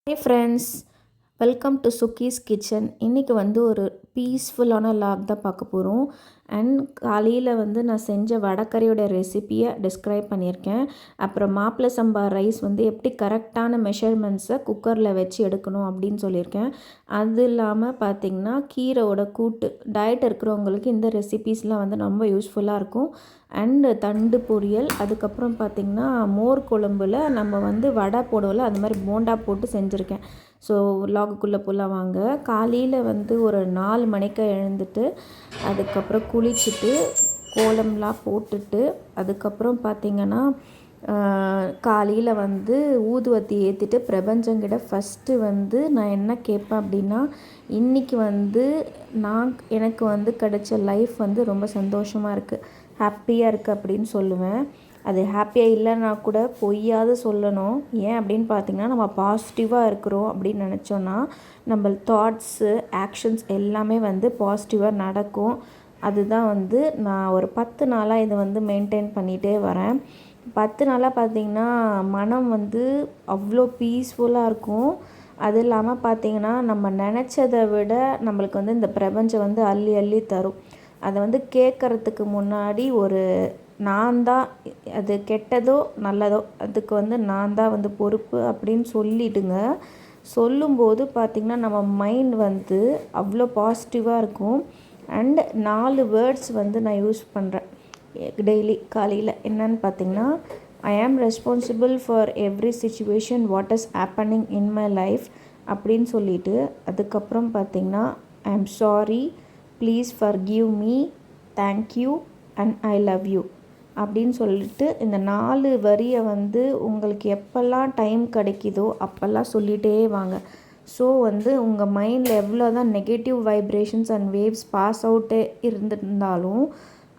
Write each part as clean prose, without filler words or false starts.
Hey friends, welcome to Sukki's kitchen. இன்றைக்கி வந்து ஒரு பீஸ்ஃபுல்லான லாக் தான் பார்க்க போகிறோம். அண்ட் காலையில் வந்து நான் செஞ்ச வடக்கறியோட ரெசிப்பியை டிஸ்கிரைப் பண்ணியிருக்கேன். அப்புறம் மாப்பிள்ளை சம்பா ரைஸ் வந்து எப்படி கரெக்டான மெஷர்மெண்ட்ஸை குக்கரில் வச்சு எடுக்கணும் அப்படின்னு சொல்லியிருக்கேன். அது இல்லாமல் பார்த்திங்கன்னா கீரையோட கூட்டு டயட் இருக்கிறவங்களுக்கு இந்த ரெசிபீஸ்லாம் வந்து ரொம்ப யூஸ்ஃபுல்லாக இருக்கும். அண்டு தண்டு பொரியல், அதுக்கப்புறம் பார்த்திங்கன்னா மோர் குழம்புல நம்ம வந்து வடை போடுவோம்ல, அது மாதிரி போண்டா போட்டு செஞ்சுருக்கேன். ஸோ லாகுக்குள்ளே போகலாம் வாங்க. காலையில் வந்து ஒரு 4 மணிக்கு எழுந்துட்டு அதுக்கப்புறம் குளிச்சுட்டு கோலம்லாம் போட்டுட்டு அதுக்கப்புறம் பார்த்திங்கன்னா காலையில் வந்து ஊதுவத்தி ஏற்றிட்டு பிரபஞ்சங்கிட்ட ஃபஸ்ட்டு வந்து நான் என்ன கேட்பேன் அப்படின்னா, இன்றைக்கி வந்து எனக்கு வந்து கிடைச்ச லைஃப் வந்து ரொம்ப சந்தோஷமாக இருக்குது, ஹாப்பியாக இருக்குது அப்படின்னு சொல்லுவேன். அது ஹாப்பியாக இல்லைன்னா கூட பொய்யாவது சொல்லணும். ஏன் அப்படின்னு பார்த்திங்கன்னா, நம்ம பாசிட்டிவாக இருக்கிறோம் அப்படின்னு நினச்சோன்னா நம்ம தாட்ஸு ஆக்ஷன்ஸ் எல்லாமே வந்து பாசிட்டிவாக நடக்கும். அதுதான் வந்து நான் ஒரு 10 நாளாக இதை வந்து மெயின்டைன் பண்ணிகிட்டே வரேன். 10 நாளாக பார்த்திங்கன்னா மனம் வந்து அவ்வளோ பீஸ்ஃபுல்லாக இருக்கும். அது இல்லாமல் பார்த்திங்கன்னா நம்ம நினச்சதை விட நம்மளுக்கு வந்து இந்த பிரபஞ்சம் வந்து அள்ளி அள்ளி தரும். அதை வந்து கேட்குறதுக்கு முன்னாடி ஒரு நான் தான், அது கெட்டதோ நல்லதோ அதுக்கு வந்து நான் தான் வந்து பொறுப்பு அப்படின்னு சொல்லிவிடுங்க. சொல்லும்போது பார்த்திங்கன்னா நம்ம மைண்ட் வந்து அவ்வளோ பாசிட்டிவாக இருக்கும். அண்ட் 4 வேர்ட்ஸ் வந்து நான் யூஸ் பண்ணுறேன் டெய்லி காலையில். என்னன்னு பார்த்திங்கன்னா, I am responsible for every situation what is happening in my life அப்படின்னு சொல்லிவிட்டு, அதுக்கப்புறம் பார்த்திங்கன்னா I am sorry, please forgive me, thank you and I love you அப்படின்னு சொல்லிட்டு இந்த 4 வரியை வந்து உங்களுக்கு எப்போல்லாம் டைம் கிடைக்குதோ அப்போல்லாம் சொல்லிகிட்டே வாங்க. ஸோ வந்து உங்கள் மைண்டில் எவ்வளோ தான் negative vibrations and waves pass அவுட்டே இருந்திருந்தாலும்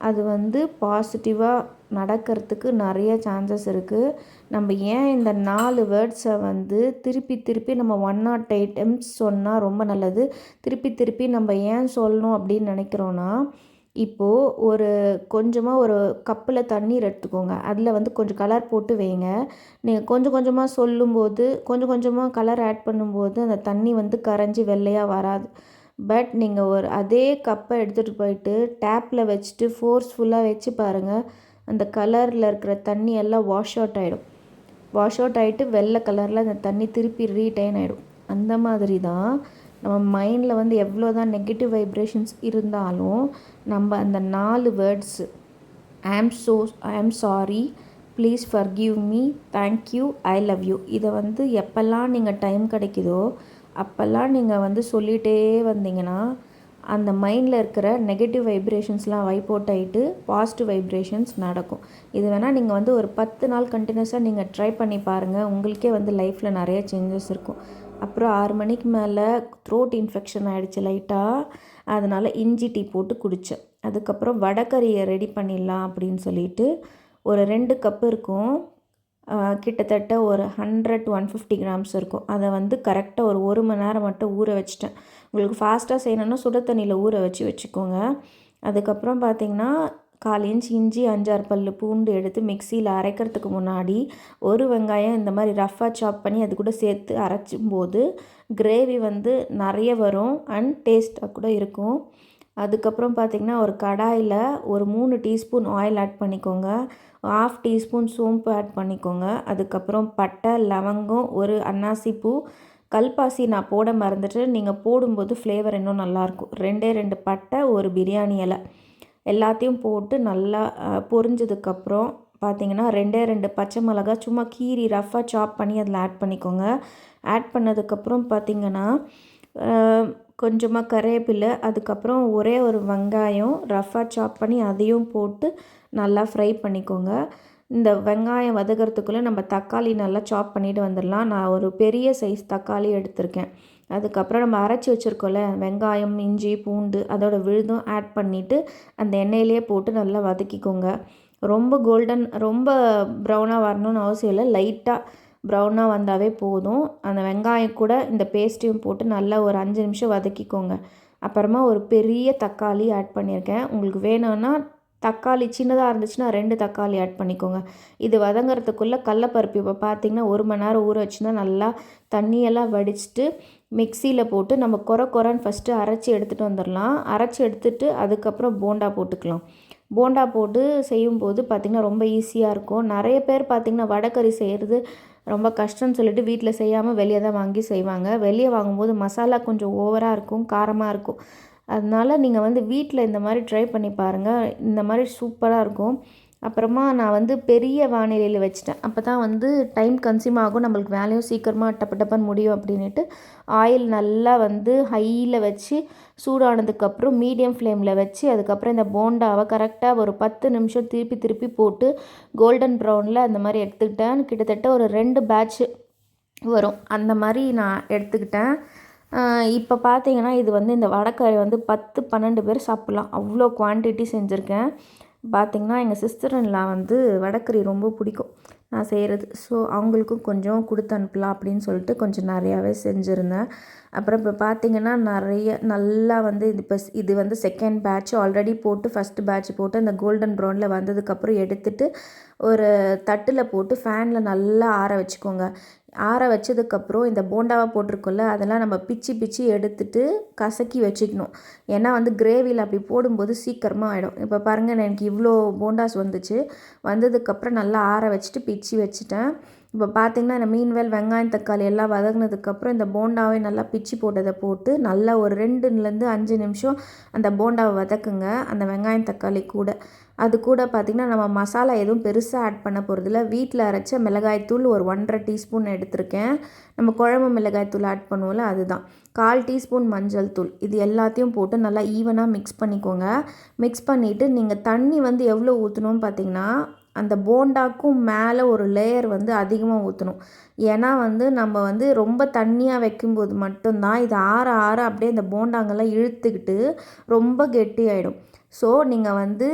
அது வந்து பாசிட்டிவாக நடக்கிறதுக்கு நிறைய சான்சஸ் இருக்குது. நம்ம ஏன் இந்த 4 வேர்ட்ஸை வந்து திருப்பி திருப்பி நம்ம 108 டைம்ஸ் சொன்னால் ரொம்ப நல்லது. திருப்பி திருப்பி நம்ம ஏன் சொல்லணும் அப்படின்னு நினைக்கிறோன்னா, இப்போது கொஞ்சமாக ஒரு கப்பில் தண்ணீர் எடுத்துக்கோங்க. அதில் வந்து கொஞ்சம் கலர் போட்டு வைங்க. நீங்கள் கொஞ்சம் கொஞ்சமாக சொல்லும்போது கொஞ்சம் கொஞ்சமாக கலர் ஆட் பண்ணும்போது அந்த தண்ணி வந்து கரைஞ்சி வெள்ளையாக வராது. பட் நீங்கள் அதே கப்பை எடுத்துகிட்டு போயிட்டு டேப்பில் வச்சுட்டு ஃபோர்ஸ்ஃபுல்லாக வச்சு பாருங்கள், அந்த கலரில் இருக்கிற தண்ணி எல்லாம் வாஷ் அவுட் ஆகிடும். வாஷ் அவுட் ஆகிட்டு வெள்ளை கலரில் அந்த தண்ணி திருப்பி ரீடைன் ஆகிடும். அந்த மாதிரி தான் நம்ம மைண்டில் வந்து எவ்வளோ தான் நெகட்டிவ் வைப்ரேஷன்ஸ் இருந்தாலும் நம்ம அந்த 4 words I am sorry, please forgive me, thank you, I love you இதை வந்து எப்போல்லாம் நீங்கள் டைம் கிடைக்குதோ அப்போல்லாம் நீங்கள் வந்து சொல்லிகிட்டே வந்தீங்கன்னா அந்த மைண்டில் இருக்கிற நெகட்டிவ் வைப்ரேஷன்ஸ்லாம் வைப் அவுட் ஆகிட்டு பாசிட்டிவ் வைப்ரேஷன்ஸ் நடக்கும். இது வேணால் நீங்கள் வந்து ஒரு 10 நாள் கண்டினியூஸாக நீங்கள் ட்ரை பண்ணி பாருங்கள். உங்களுக்கே வந்து லைஃப்பில் நிறைய சேஞ்சஸ் இருக்கும். அப்புறம் 6 மணிக்கு மேலே த்ரோட் இன்ஃபெக்ஷன் ஆகிடுச்சு லைட்டாக, அதனால் இஞ்சி டீ போட்டு குடித்தேன். அதுக்கப்புறம் வடகறியை ரெடி பண்ணிடலாம் அப்படின்னு சொல்லிட்டு ஒரு 2 கப்பு இருக்கும், கிட்டத்தட்ட ஒரு 100 to 150 கிராம்ஸ் இருக்கும். அதை வந்து கரெக்டாக ஒரு 1 மணி நேரம் மட்டும் ஊற வச்சிட்டேன். உங்களுக்கு ஃபாஸ்ட்டாக செய்யணுன்னா சுட தண்ணியில் ஊற வச்சுக்கோங்க. அதுக்கப்புறம் பார்த்திங்கன்னா 1/4 இன்ச் இஞ்சி, 5-6 பல் பூண்டு எடுத்து மிக்சியில் அரைக்கிறதுக்கு முன்னாடி ஒரு வெங்காயம் இந்த மாதிரி ரஃப்பாக சாப் பண்ணி அது கூட சேர்த்து அரைச்சும்போது கிரேவி வந்து நிறைய வரும் அண்ட் டேஸ்ட்டாக கூட இருக்கும். அதுக்கப்புறம் பார்த்திங்கன்னா ஒரு கடாயில் ஒரு 3 டீஸ்பூன் ஆயில் ஆட் பண்ணிக்கோங்க. 1/2 டீஸ்பூன் சோம்பு ஆட் பண்ணிக்கோங்க. அதுக்கப்புறம் பட்டை, லவங்கம், ஒரு அன்னாசி பூ, கல்பாசி நான் போட மறந்துட்டு, நீங்கள் போடும்போது ஃப்ளேவர் இன்னும் நல்லாயிருக்கும். 2 பட்டை, ஒரு பிரியாணி இலை எல்லாத்தையும் போட்டு நல்லா பொரிஞ்சதுக்கப்புறம் பார்த்திங்கன்னா 2 பச்சை மிளகா சும்மா கீரி ரஃப்பாக சாப் பண்ணி அதில் ஆட் பண்ணிக்கோங்க. ஆட் பண்ணதுக்கப்புறம் பார்த்திங்கன்னா கொஞ்சமாக கருவேப்பிலை, அதுக்கப்புறம் ஒரே ஒரு வெங்காயம் ரஃப்பாக சாப் பண்ணி அதையும் போட்டு நல்லா ஃப்ரை பண்ணிக்கோங்க. இந்த வெங்காயம் வதக்கிறதுக்குள்ளே நம்ம தக்காளி நல்லா சாப் பண்ணிவிட்டு வந்துடலாம். நான் ஒரு பெரிய சைஸ் தக்காளி எடுத்திருக்கேன். அதுக்கப்புறம் நம்ம அரைச்சி வச்சுருக்கோம்ல வெங்காயம், இஞ்சி, பூண்டு அதோட விழுதும் ஆட் பண்ணிவிட்டு அந்த எண்ணெயிலே போட்டு நல்லா வதக்கிக்கோங்க. ரொம்ப ப்ரௌனாக வரணும்னு அவசியம் இல்லை, லைட்டாக ப்ரௌனாக வந்தாவே போதும். அந்த வெங்காயம் கூட இந்த பேஸ்ட்டையும் போட்டு நல்லா ஒரு 5 நிமிஷம் வதக்கிக்கோங்க. அப்புறமா ஒரு பெரிய தக்காளி ஆட் பண்ணியிருக்கேன். உங்களுக்கு வேணும்னா தக்காளி சின்னதாக இருந்துச்சுன்னா 2 தக்காளி ஆட் பண்ணிக்கோங்க. இது வதங்கிறதுக்குள்ளே கடலப்பருப்பு இப்போ பார்த்திங்கன்னா 1 மணி நேரம் ஊற வச்சுருந்தா நல்லா தண்ணியெல்லாம் வடிச்சிட்டு மிக்சியில் போட்டு நம்ம கொரன்னு ஃபஸ்ட்டு அரைச்சி எடுத்துகிட்டு வந்துடலாம். அரைச்சி எடுத்துகிட்டு அதுக்கப்புறம் போண்டா போட்டுக்கலாம். போண்டா போட்டு செய்யும்போது பார்த்திங்கன்னா ரொம்ப ஈஸியாக இருக்கும். நிறைய பேர் பார்த்திங்கன்னா வடைக்கறி செய்கிறது ரொம்ப கஷ்டம்னு சொல்லிட்டு வீட்டில் செய்யாமல் வெளியே தான் வாங்கி செய்வாங்க. வெளியே வாங்கும்போது மசாலா கொஞ்சம் ஓவராக இருக்கும், காரமாக இருக்கும். அதனால் நீங்கள் வந்து வீட்டில் இந்த மாதிரி ட்ரை பண்ணி பாருங்கள். இந்த மாதிரி சூப்பராக இருக்கும். அப்புறமா நான் வந்து பெரிய வானிலையில் வச்சுட்டேன். அப்போ தான் வந்து டைம் கன்சியூம் ஆகும், நம்மளுக்கு வேலையும் சீக்கிரமாக டப்புன்னு முடியும் அப்படின்ட்டு ஆயில் நல்லா வந்து ஹையில் வச்சு சூடானதுக்கப்புறம் மீடியம் ஃப்ளேமில் வச்சு அதுக்கப்புறம் இந்த போண்டாவை கரெக்டாக ஒரு 10 நிமிஷம் திருப்பி போட்டு கோல்டன் ப்ரௌனில் அந்த மாதிரி எடுத்துக்கிட்டேன். கிட்டத்தட்ட ஒரு 2 பேட்ச் வரும், அந்த மாதிரி நான் எடுத்துக்கிட்டேன். இப்போ பார்த்தீங்கன்னா இது வந்து இந்த வடைக்கறி வந்து 10-12 பேர் சாப்பிட்லாம், அவ்வளோ குவான்டிட்டி செஞ்சுருக்கேன். பார்த்திங்கன்னா எங்கள் சிஸ்டர் இன்லா வந்து வடைக்கறி ரொம்ப பிடிக்கும் நான் செய்கிறது. ஸோ அவங்களுக்கும் கொஞ்சம் கொடுத்து அனுப்பலாம் அப்படின்னு சொல்லிட்டு கொஞ்சம் நிறையாவே செஞ்சுருந்தேன். அப்புறம் இப்போ பார்த்திங்கன்னா நல்லா வந்து இது வந்து செகண்ட் பேட்ச் ஆல்ரெடி போட்டு ஃபஸ்ட்டு பேட்ச் போட்டு அந்த கோல்டன் ப்ரௌனில் வந்ததுக்கப்புறம் எடுத்துகிட்டு ஒரு தட்டில் போட்டு ஃபேனில் நல்லா ஆற வச்சுக்கோங்க. ஆற வச்சதுக்கப்புறம் இந்த போண்டாவை போட்டிருக்கோம்ல அதெல்லாம் நம்ம பிச்சு எடுத்துகிட்டு கசக்கி வச்சுக்கணும். ஏன்னா வந்து கிரேவியில் அப்படி போடும்போது சீக்கிரமாக ஆகிடும். இப்போ பாருங்கள் எனக்கு இவ்வளோ போண்டாஸ் வந்ததுக்கப்புறம் நல்லா ஆற வச்சுட்டு பிச்சு வச்சுட்டேன். இப்போ பார்த்திங்கன்னா இந்த மீன்வேல் வெங்காயம் தக்காளி எல்லாம் வதங்கினதுக்கப்புறம் இந்த போண்டாவை நல்லா பிச்சு போட்டதை போட்டு நல்லா ஒரு 2லேருந்து 5 நிமிஷம் அந்த போண்டாவை வதக்குங்க. அந்த வெங்காயம் தக்காளி கூட அது கூட பார்த்திங்கன்னா நம்ம மசாலா எதுவும் பெருசாக ஆட் பண்ண போகிறதில்ல. வீட்டில் அரைச்ச மிளகாய்த்தூள் ஒரு 1.5 டீஸ்பூன் எடுத்திருக்கேன். நம்ம குழம்பு மிளகாய்த்தூள் ஆட் பண்ணுவோம்ல அதுதான். 1/4 டீஸ்பூன் மஞ்சள் தூள். இது எல்லாத்தையும் போட்டு நல்லா ஈவனாக மிக்ஸ் பண்ணிக்கோங்க. மிக்ஸ் பண்ணிவிட்டு நீங்கள் தண்ணி வந்து எவ்வளோ ஊற்றணும்னு பார்த்திங்கன்னா அந்த போண்டாக்கும் மேலே ஒரு லேயர் வந்து அதிகமாக ஊற்றணும். ஏன்னா வந்து நம்ம வந்து ரொம்ப தண்ணியாக வைக்கும்போது மட்டும்தான் இது ஆற அப்படியே இந்த போண்டாங்கெல்லாம் இழுத்துக்கிட்டு ரொம்ப கெட்டியாயிடும். ஸோ நீங்கள் வந்து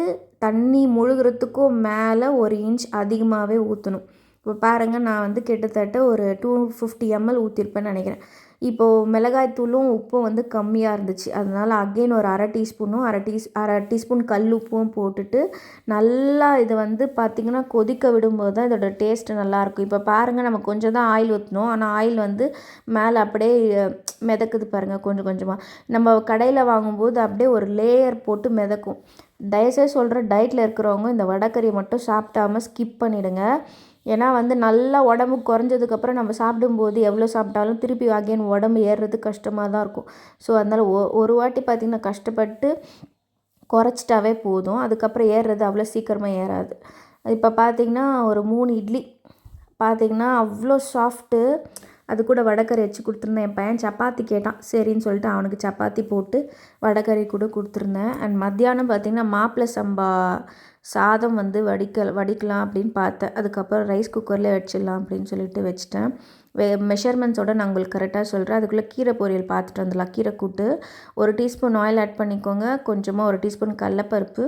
தண்ணி முழுகிறதுக்கும் மேலே 1 இன்ச் அதிகமாகவே ஊற்றணும். இப்போ பாருங்கள் நான் வந்து கிட்டத்தட்ட ஒரு 250 ml ஊற்றிருப்பேன்னு நினைக்கிறேன். இப்போது மிளகாய்த்தூளும் உப்பும் வந்து கம்மியாக இருந்துச்சு, அதனால் அகெயின் ஒரு அரை டீஸ்பூன் கல் உப்பும் போட்டுட்டு நல்லா இதை வந்து பார்த்திங்கன்னா கொதிக்க விடும்போது தான் இதோட டேஸ்ட்டு நல்லாயிருக்கும். இப்போ பாருங்கள் நம்ம கொஞ்சம் தான் ஆயில் ஊற்றணும், ஆனால் ஆயில் வந்து மேலே அப்படியே மிதக்குது பாருங்கள் கொஞ்சமாக. நம்ம கடையில் வாங்கும்போது அப்படியே ஒரு லேயர் போட்டு மிதக்கும். தயவுசெய்து சொல்கிறேன், டயட்டில் இருக்கிறவங்க இந்த வடைக்கறியை மட்டும் சாப்பிடாமல் ஸ்கிப் பண்ணிவிடுங்க. ஏன்னா வந்து நல்லா உடம்பு குறைஞ்சதுக்கப்புறம் நம்ம சாப்பிடும்போது எவ்வளோ சாப்பிட்டாலும் திருப்பி அகைன் உடம்பு ஏறுறது கஷ்டமாக தான் இருக்கும். ஸோ அதனால் ஒரு வாட்டி பார்த்திங்கன்னா கஷ்டப்பட்டு குறைச்சிட்டாவே போதும், அதுக்கப்புறம் ஏறுறது அவ்வளோ சீக்கிரமாக ஏறாது. இப்போ பார்த்திங்கன்னா ஒரு 3 இட்லி பார்த்திங்கன்னா அவ்வளோ சாஃப்ட்டு. அது கூட வடைக்கறி வச்சு கொடுத்துருந்தேன். என் பையன் சப்பாத்தி கேட்டான், சரின்னு சொல்லிட்டு அவனுக்கு சப்பாத்தி போட்டு வடைக்கறி கூட கொடுத்துருந்தேன். அண்ட் மத்தியானம் பார்த்திங்கன்னா மாப்பிள்ளை சம்பா சாதம் வந்து வடிக்கலாம் அப்படின்னு பார்த்தேன். அதுக்கப்புறம் ரைஸ் குக்கரில் வச்சிடலாம் அப்படின்னு சொல்லிட்டு வச்சுட்டேன். மெஷர்மெண்ட்ஸோடு நான் உங்களுக்கு கரெக்டாக சொல்கிறேன். அதுக்குள்ளே கீரை பொரியல் பார்த்துட்டு வந்துடலாம். கீரை கூட்டு 1 டீஸ்பூன் ஆயில் ஆட் பண்ணிக்கோங்க. கொஞ்சமாக 1 டீஸ்பூன் கடலப்பருப்பு,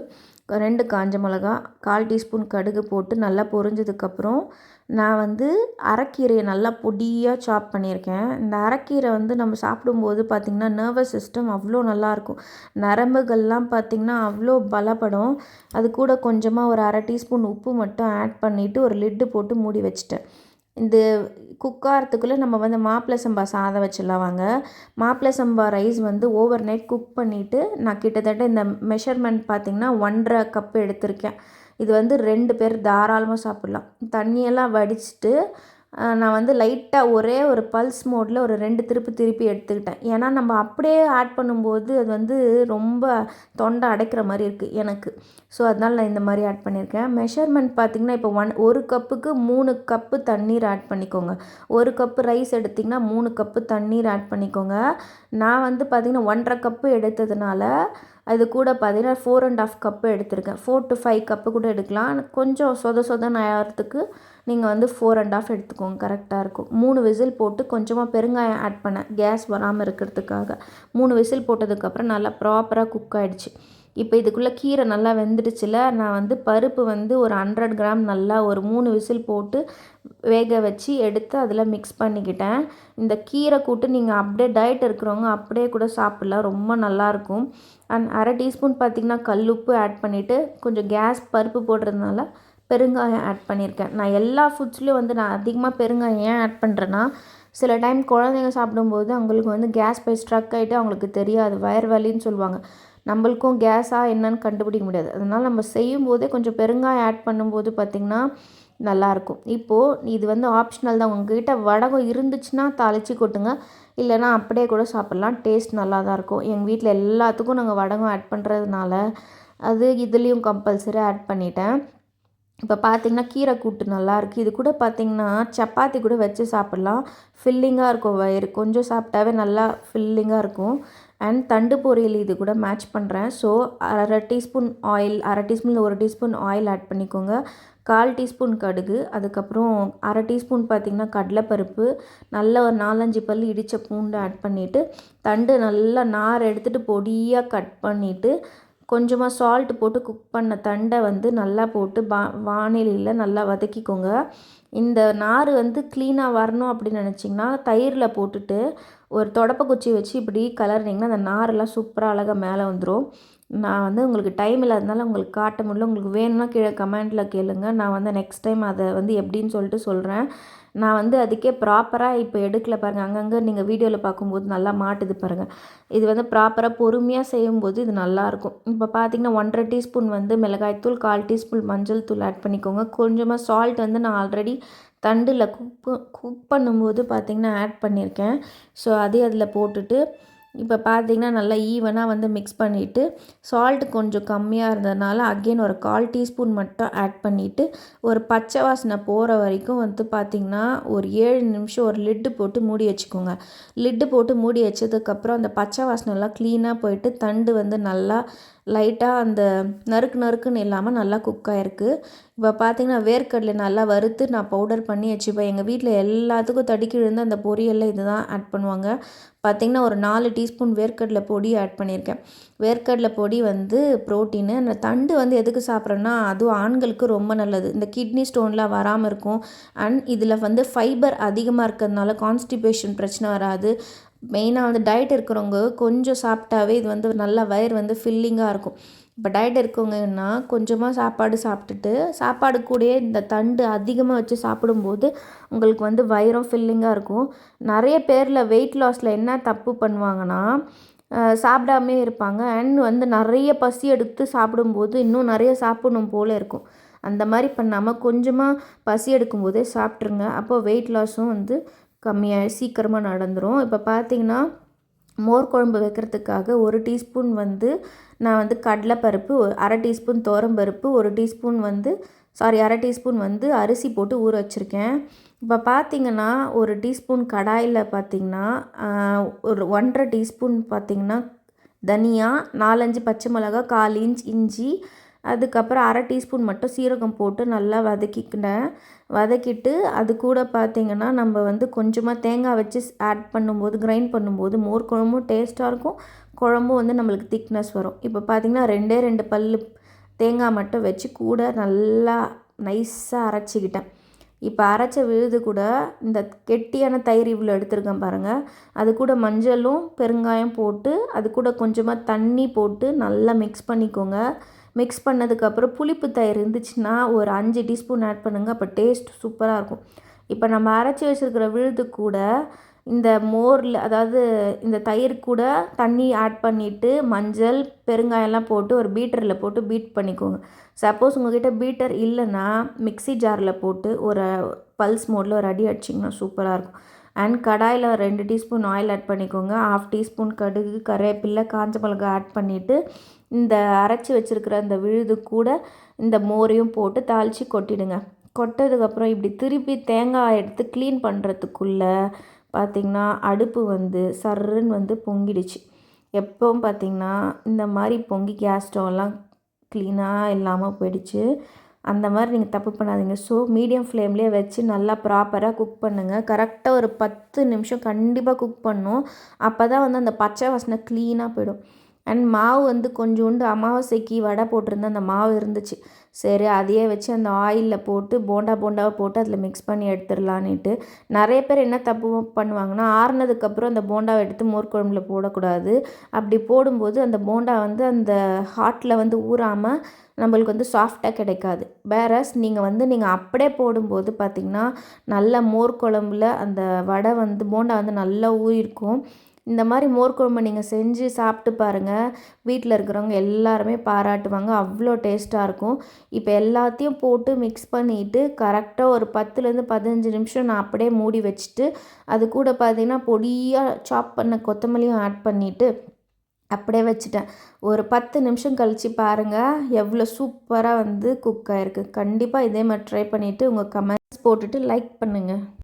2 காஞ்ச மிளகா, 1/4 டீஸ்பூன் கடுகு போட்டு நல்லா பொரிஞ்சதுக்கப்புறம் நான் வந்து அரைக்கீரையை நல்லா பொடியாக சாப் பண்ணியிருக்கேன். இந்த அரைக்கீரை வந்து நம்ம சாப்பிடும்போது பார்த்திங்கன்னா நர்வஸ் சிஸ்டம் அவ்வளோ நல்லாயிருக்கும். நரம்புகள்லாம் பார்த்திங்கன்னா அவ்வளோ பலப்படும். அது கூட கொஞ்சமாக ஒரு அரை டீஸ்பூன் உப்பு மட்டும் ஆட் பண்ணிவிட்டு ஒரு லிட்டு போட்டு மூடி வச்சுட்டேன். இந்த குக்காரத்துக்குள்ளே நம்ம வந்து மாப்பிள்ளை சம்பா சாதம் வச்சிடலாம் வாங்க. மாப்பிள்ளை சம்பா ரைஸ் வந்து ஓவர் நைட் குக் பண்ணிவிட்டு நான் கிட்டத்தட்ட இந்த மெஷர்மெண்ட் பார்த்திங்கன்னா 1.5 கப் எடுத்திருக்கேன். இது வந்து 2 பேர் தாராளமாக சாப்பிட்லாம். தண்ணியெல்லாம் வடிச்சிட்டு நான் வந்து லைட்டாக ஒரே ஒரு பல்ஸ் மோடில் ஒரு 2 திருப்பி எடுத்துக்கிட்டேன். ஏன்னா நம்ம அப்படியே ஆட் பண்ணும்போது அது வந்து ரொம்ப தொண்டை அடைக்கிற மாதிரி இருக்குது எனக்கு. ஸோ அதனால் நான் இந்த மாதிரி ஆட் பண்ணியிருக்கேன். மெஷர்மெண்ட் பார்த்திங்கன்னா இப்போ 1 கப்புக்கு 3 கப்பு தண்ணீர் ஆட் பண்ணிக்கோங்க. 1 கப்பு ரைஸ் எடுத்திங்கன்னா 3 கப்பு தண்ணீர் ஆட் பண்ணிக்கோங்க. நான் வந்து பார்த்திங்கன்னா 1.5 கப்பு எடுத்ததுனால அது கூட பார்த்திங்கன்னா 4.5 கப்பு எடுத்திருக்கேன். 4 to 5 கப்பு கூட எடுக்கலாம். கொஞ்சம் சொதன்னு ஆகிறதுக்கு நீங்கள் வந்து 4.5 எடுத்துக்கோங்க, கரெக்டாக இருக்கும். 3 விசில் போட்டு கொஞ்சமாக பெருங்காயம் ஆட் பண்ணேன் கேஸ் வராமல் இருக்கிறதுக்காக. 3 விசில் போட்டதுக்கப்புறம் நல்லா ப்ராப்பராக குக் ஆகிடுச்சு. இப்போ இதுக்குள்ளே கீரை நல்லா வெந்துடுச்சுல, நான் வந்து பருப்பு வந்து ஒரு 100 கிராம் நல்லா ஒரு 3 விசில் போட்டு வேக வச்சு எடுத்து அதில் மிக்ஸ் பண்ணிக்கிட்டேன். இந்த கீரை கூட்டு நீங்கள் அப்படியே டயட் இருக்கிறவங்க அப்படியே கூட சாப்பிட்லாம், ரொம்ப நல்லாயிருக்கும். அண்ட் அரை டீஸ்பூன் பார்த்திங்கன்னா கல்லுப்பு ஆட் பண்ணிவிட்டு கொஞ்சம் கேஸ் பருப்பு போடுறதுனால பெருங்காயம் ஆட் பண்ணியிருக்கேன். நான் எல்லா ஃபுட்ஸ்லேயும் வந்து நான் அதிகமாக பெருங்காயம் ஏன் ஆட் பண்ணுறேன்னா, சில டைம் குழந்தைங்க சாப்பிடும்போது அவங்களுக்கு வந்து கேஸ் போய் ஸ்ட்ரக் ஆகிட்டு அவங்களுக்கு தெரியாது, வயிறு வலின்னு சொல்லுவாங்க. நம்மளுக்கும் கேஸா என்னன்னு கண்டுபிடிக்க முடியாது. அதனால் நம்ம செய்யும்போதே கொஞ்சம் பெருங்காயம் ஆட் பண்ணும்போது பார்த்திங்கன்னா நல்லாயிருக்கும். இப்போது இது வந்து ஆப்ஷனல் தான். உங்ககிட்ட வடகம் இருந்துச்சுன்னா தாளித்து கொட்டுங்க, இல்லைனா அப்படியே கூட சாப்பிட்லாம். டேஸ்ட் நல்லா தான் இருக்கும். எங்கள் வீட்டில் எல்லாத்துக்கும் நாங்கள் வடகம் ஆட் பண்ணுறதுனால அது இதுலேயும் கம்பல்சரி ஆட் பண்ணிட்டேன். இப்போ பார்த்திங்கன்னா கீரை கூட்டு நல்லாயிருக்கு. இது கூட பார்த்திங்கன்னா சப்பாத்தி கூட வச்சு சாப்பிட்லாம். ஃபில்லிங்காக இருக்கும் வயிறு. கொஞ்சம் சாப்பிட்டாவே நல்லா ஃபில்லிங்காக இருக்கும். அண்ட் தண்டு பொரியல் இது கூட மேட்ச் பண்ணுறேன். ஸோ அரை டீஸ்பூன் ஆயில், அரை டீஸ்பூனில் 1 டீஸ்பூன் ஆயில் ஆட் பண்ணிக்கோங்க. 1/4 டீஸ்பூன் கடுகு, அதுக்கப்புறம் அரை டீஸ்பூன் பார்த்திங்கன்னா கடலைப்பருப்பு, நல்ல ஒரு 4-5 பல் இடித்த பூண்டு ஆட் பண்ணிவிட்டு, தண்டு நல்லா நார் எடுத்துகிட்டு பொடியாக கட் பண்ணிவிட்டு, கொஞ்சமாக சால்ட் போட்டு குக் பண்ண தண்டை வந்து நல்லா போட்டு வாணலியில் நல்லா வதக்கிக்கோங்க. இந்த நார் வந்து க்ளீனாக வரணும் அப்படின்னு நினச்சிங்கன்னா தயிரில் போட்டுட்டு ஒரு தொடப்பக்குச்சி வச்சு இப்படி கலர்னிங்கன்னா அந்த நாரெல்லாம் சூப்பராக அழகாக மேலே வந்துடும். நான் வந்து உங்களுக்கு டைம் இல்லாதனால உங்களுக்கு காட்ட முடியல. உங்களுக்கு வேணும்னா கீழே கமெண்ட்டில் கேளுங்க. நான் வந்து நெக்ஸ்ட் டைம் அதை வந்து எப்படின்னு சொல்லிட்டு சொல்கிறேன். நான் வந்து அதுக்கே ப்ராப்பராக இப்போ எடுக்கல பாருங்கள். அங்கங்கே நீங்கள் வீடியோவில் பார்க்கும்போது நல்லா மாட்டுது பாருங்கள். இது வந்து ப்ராப்பராக பொறுமையாக செய்யும்போது இது நல்லாயிருக்கும். இப்போ பார்த்திங்கன்னா 1/2 டீஸ்பூன் வந்து மிளகாய்த்தூள், 1/4 டீஸ்பூன் மஞ்சள் தூள் ஆட் பண்ணிக்கோங்க. கொஞ்சமாக சால்ட் வந்து நான் ஆல்ரெடி தண்டில் குக் பண்ணும்போது பார்த்திங்கன்னா ஆட் பண்ணியிருக்கேன். ஸோ அதையும் அதில் போட்டுட்டு இப்போ பார்த்திங்கன்னா நல்லா ஈவனாக வந்து மிக்ஸ் பண்ணிவிட்டு, சால்ட் கொஞ்சம் கம்மியாக இருந்ததுனால அகெயின் ஒரு 1/4 டீஸ்பூன் மட்டும் ஆட் பண்ணிவிட்டு, ஒரு பச்சை வாசனை போகிற வரைக்கும் வந்து பார்த்திங்கன்னா ஒரு 7 நிமிஷம் ஒரு லிட்டு போட்டு மூடி வச்சுக்கோங்க. லிட்டு போட்டு மூடி வச்சதுக்கப்புறம் அந்த பச்சை வாசனைலாம் க்ளீனாக போயிட்டு தண்டு வந்து நல்லா லைட்டாக அந்த நறுக்குன்னு இல்லாமல் நல்லா குக் ஆகிருக்கு. இப்போ பார்த்திங்கன்னா வேர்க்கடலை நல்லா வறுத்து நான் பவுடர் பண்ணி வச்சுப்பேன். எங்கள் வீட்டில் எல்லாத்துக்கும் தடுக்கி விழுந்து அந்த பொரியலில் இது தான் ஆட் பண்ணுவாங்க. பார்த்திங்கன்னா ஒரு 4 டீஸ்பூன் வேர்க்கடலை பொடி ஆட் பண்ணியிருக்கேன். வேர்க்கடலை பொடி வந்து ப்ரோட்டீனு. அந்த தண்டு வந்து எதுக்கு சாப்பிட்றேன்னா அதுவும் ஆண்களுக்கு ரொம்ப நல்லது. இந்த கிட்னி ஸ்டோன்லாம் வராமல் இருக்கும். அண்ட் இதில் வந்து ஃபைபர் அதிகமாக இருக்கிறதுனால கான்ஸ்டிபேஷன் பிரச்சனை வராது. மெயினாக வந்து டயட் இருக்கிறவங்க கொஞ்சம் சாப்பிட்டாவே இது வந்து நல்லா வயிறு வந்து ஃபில்லிங்காக இருக்கும். இப்போ டயட் இருக்கவங்கன்னா கொஞ்சமாக சாப்பாடு சாப்பிட்டுட்டு சாப்பாடு கூடயே இந்த தண்டு அதிகமாக வச்சு சாப்பிடும்போது உங்களுக்கு வந்து வயிறும் ஃபில்லிங்காக இருக்கும். நிறைய பேரில் வெயிட் லாஸில் என்ன தப்பு பண்ணுவாங்கன்னா சாப்பிடாமே இருப்பாங்க. அண்ட் வந்து நிறைய பசி எடுத்து சாப்பிடும்போது இன்னும் நிறைய சாப்பிடணும் போல் இருக்கும். அந்த மாதிரி பண்ணாமல் கொஞ்சமாக பசி எடுக்கும்போதே சாப்பிட்ருங்க. அப்போ வெயிட் லாஸும் வந்து கம்மியாக சீக்கிரமாக நடந்துடும். இப்போ பார்த்திங்கன்னா மோர் குழம்பு வைக்கிறதுக்காக 1 டீஸ்பூன் வந்து நான் வந்து கடலைப்பருப்பு, அரை டீஸ்பூன் துவரம்பருப்பு, 1 டீஸ்பூன் வந்து அரை டீஸ்பூன் வந்து அரிசி போட்டு ஊற வச்சுருக்கேன். இப்போ பார்த்திங்கன்னா 1 டீஸ்பூன் கடாயில் பார்த்திங்கன்னா ஒரு 1/2 டீஸ்பூன் பார்த்திங்கன்னா தனியா, 4-5 பச்சை மிளகா, 1/4 இன்ச் இஞ்சி, அதுக்கப்புறம் அரை டீஸ்பூன் மட்டும் சீரகம் போட்டு நல்லா வதக்கிட்டு அது கூட பார்த்திங்கன்னா நம்ம வந்து கொஞ்சமாக தேங்காய் வச்சு ஆட் பண்ணும்போது கிரைண்ட் பண்ணும்போது மோர் குழம்பும் டேஸ்ட்டாக இருக்கும். குழம்பும் வந்து நம்மளுக்கு திக்னஸ் வரும். இப்போ பார்த்திங்கன்னா 2 பல் தேங்காய் மட்டும் வச்சு கூட நல்லா நைஸாக அரைச்சிக்கிட்டேன். இப்போ அரைச்ச விழுது கூட இந்த கெட்டியான தயிர் இவ்வளோ எடுத்துருக்கேன் பாருங்கள். அது கூட மஞ்சளும் பெருங்காயம் போட்டு அது கூட கொஞ்சமாக தண்ணி போட்டு நல்லா மிக்ஸ் பண்ணிக்கோங்க. மிக்ஸ் பண்ணதுக்கப்புறம் புளிப்பு தயிர் இருந்துச்சுன்னா ஒரு 5 டீஸ்பூன் ஆட் பண்ணுங்கள். அப்போ டேஸ்ட் சூப்பராக இருக்கும். இப்போ நம்ம அரைச்சி வச்சுருக்கிற விழுது கூட இந்த மோரில், அதாவது இந்த தயிர் கூட தண்ணி ஆட் பண்ணிவிட்டு மஞ்சள் பெருங்காயம்லாம் போட்டு ஒரு பீட்டரில் போட்டு பீட் பண்ணிக்கோங்க. சப்போஸ் உங்கள்கிட்ட பீட்டர் இல்லைன்னா மிக்ஸி ஜாரில் போட்டு ஒரு பல்ஸ் மோடில் ஒரு அடி அடிச்சிங்கன்னா சூப்பராக இருக்கும். அண்ட் கடாயில் 2 டீஸ்பூன் ஆயில் ஆட் பண்ணிக்கோங்க. 1/2 டீஸ்பூன் கடுகு, கருவேப்பிலை, காஞ்ச மிளகாய் ஆட் பண்ணிவிட்டு இந்த அரைச்சி வச்சுருக்கிற அந்த விழுது கூட இந்த மோரையும் போட்டு தாளித்து கொட்டிடுங்க. கொட்டதுக்கப்புறம் இப்படி திருப்பி தேங்காய் எடுத்து க்ளீன் பண்ணுறதுக்குள்ளே பார்த்திங்கன்னா அடுப்பு வந்து சர்ருன்னு வந்து பொங்கிடுச்சு. எப்போவும் பார்த்திங்கன்னா இந்த மாதிரி பொங்கி கேஸ் ஸ்டவ்லாம் க்ளீனாக இல்லாமல் போயிடுச்சு. அந்த மாதிரி நீங்கள் தப்பு பண்ணாதீங்க. ஸோ மீடியம் ஃப்ளேம்லேயே வச்சு நல்லா ப்ராப்பராக குக் பண்ணுங்கள். கரெக்டாக ஒரு 10 நிமிஷம் கண்டிப்பாக குக் பண்ணணும். அப்போ தான் வந்து அந்த பச்சை வாசனை க்ளீனாக போயிடும். அண்ட் மாவு வந்து கொஞ்சோண்டு அமாவாசைக்கு வடை போட்டிருந்தேன், அந்த மாவு இருந்துச்சு. சரி அதையே வச்சு அந்த ஆயிலில் போட்டு போண்டாவை போட்டு அதில் மிக்ஸ் பண்ணி எடுத்துடலான்னுட்டு. நிறைய பேர் என்ன தப்பு பண்ணுவாங்கன்னா, ஆறுனதுக்கப்புறம் அந்த போண்டாவை எடுத்து மோர் குழம்புல போடக்கூடாது. அப்படி போடும்போது அந்த போண்டா வந்து அந்த ஹாட்டில் வந்து ஊறாமல் நம்மளுக்கு வந்து சாஃப்டாக கிடைக்காது. வேறஸ் நீங்கள் அப்படியே போடும்போது பார்த்திங்கன்னா, நல்ல மோர் குழம்புல அந்த வடை வந்து போண்டா வந்து நல்லா ஊறியிருக்கும். இந்த மாதிரி மோர் குழம்பு நீங்கள் செஞ்சு சாப்பிட்டு பாருங்கள். வீட்டில் இருக்கிறவங்க எல்லாருமே பாராட்டுவாங்க. அவ்வளோ டேஸ்ட்டாக இருக்கும். இப்போ எல்லாத்தையும் போட்டு மிக்ஸ் பண்ணிவிட்டு கரெக்டாக ஒரு 10லேருந்து 15 நிமிஷம் நான் அப்படியே மூடி வச்சுட்டு, அது கூட பார்த்திங்கன்னா பொடியாக சாப் பண்ண கொத்தமல்லியும் ஆட் பண்ணிவிட்டு அப்படியே வச்சுட்டேன். ஒரு 10 நிமிஷம் கழித்து பாருங்கள், எவ்வளோ சூப்பராக வந்து குக் ஆகிருக்கு. கண்டிப்பாக இதே மாதிரி ட்ரை பண்ணிவிட்டு உங்கள் கமெண்ட்ஸ் போட்டுட்டு லைக் பண்ணுங்கள்.